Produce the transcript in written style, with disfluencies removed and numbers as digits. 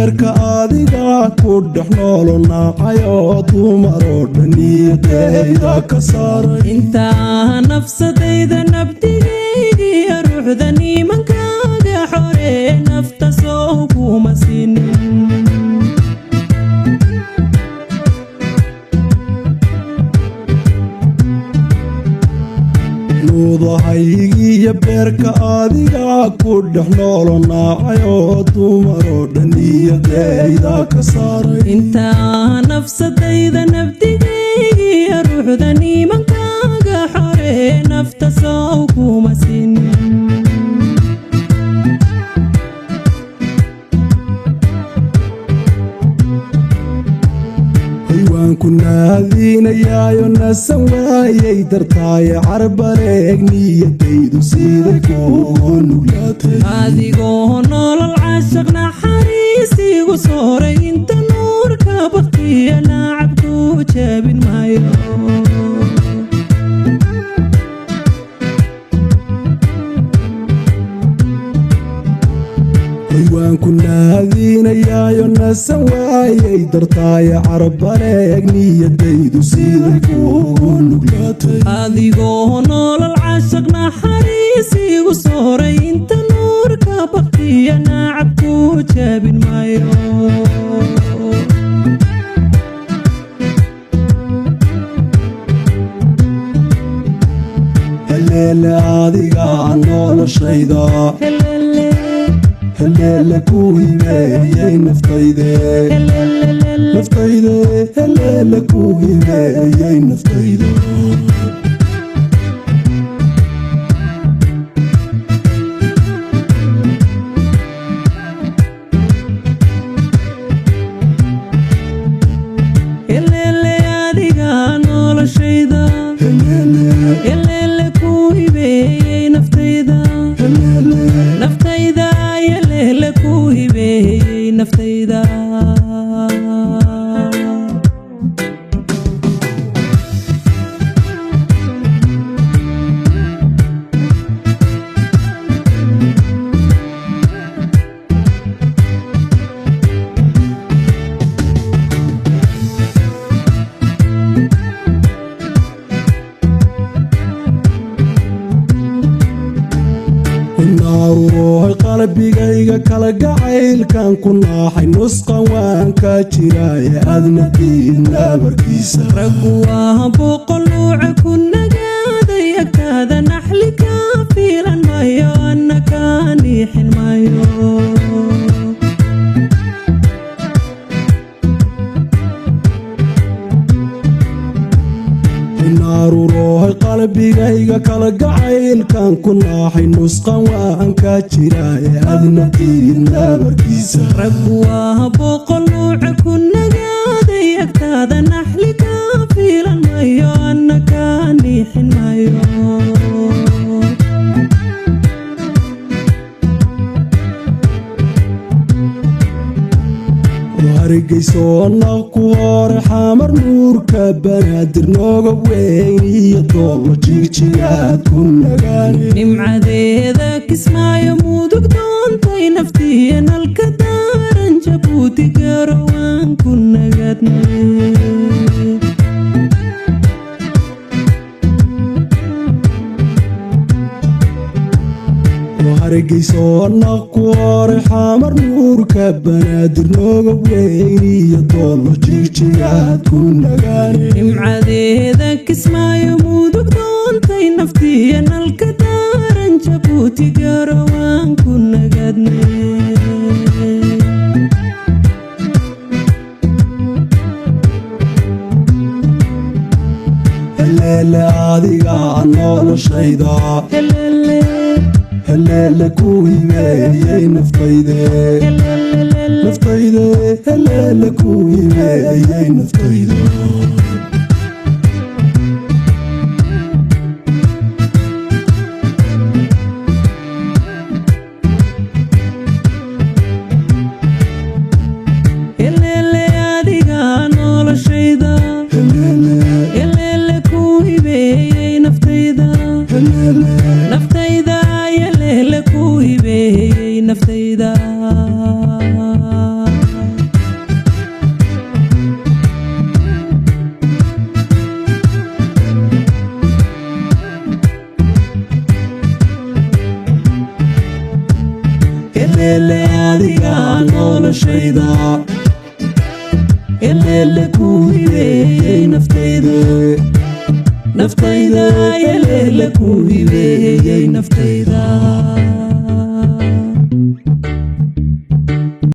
beerka adiga ku dhex noolonaacayo dumaroo dhaniyadayda ka saaray intaa nafsadayda nabdigaygiyo ruuxda nimankaaga xoree nafta soo kuma siinin nuudahaygiyo beerka adiga ku dhex noolonaacayo dumaroo dhaniyadayda ka saaray intaa nafsadayda nabdigaygiyo ruuxda nimankaaga xoree nafta soo kuma siinin waanku naadinayaayo nasan waayay dartaaye carbareeg niyadaydu siday kugu nuglaatay adigoo nolol caashaq naxariisigu sooray inta nuurka baktiya nacabku jabin maayo waanku naadinayaayo nasan waayay dartaaye carbareeg niyadaydu siday kugu nuglaatay adigoo nolol caashaq naxariisigu sooray inta nuurka baktiya nacabku jabin maayo heleele adiga noloshayda heleele ku hibeeyey naftayde heleele ku hibeeyey naftayde heleele adiga noloshayda heleele ku hibeeyey naftayda naftayda heleele ku hibeeyey naftayda naarurohay qalbigayga kala gacaylkan ku naaxay nusqan waan ka jiraaye adna diid nabarkiisa raggu waa boqol nuuca ku nagaaday agtaada naxli ka fiilan maayo anna ka niixin maayo naarurohay qalbigayga kala gacaylkan ku naaxay nusqan waan ka jiraaye adna diid nabarkiisa raggu waa boqol nuuca ku nagaaday agtaada naxli ka fiilan maayo anna ka niixin maayo hargeysoona ku hore xamar nuurka banaadir nooga weyn iyo doolo jigjigaad ku nagaane nimcadeeda kismaayo mudug doontay naftiya nalka daaran jabuuti garawaan ku nagadnay hargeysoona ku hore xamar nuurka banaadir nooga weyn iyo doolo jigjigaad ku nagaane nimcadeeda kismaayo mudug doontay naftiya nalka daaran jabuuti garawaan ku nagadnay heleele adiga noloshayda heleele ku hibeeyey naftayde heleele ku hibeeyey naftayde heleele adiga noloshayda heleele ku hibeeyey naftayda naftayda heleele ku hibeeyey naftayda naftayda eleele ku hibeeyey naftayda naftayda eleele ku hibeeyey naftayda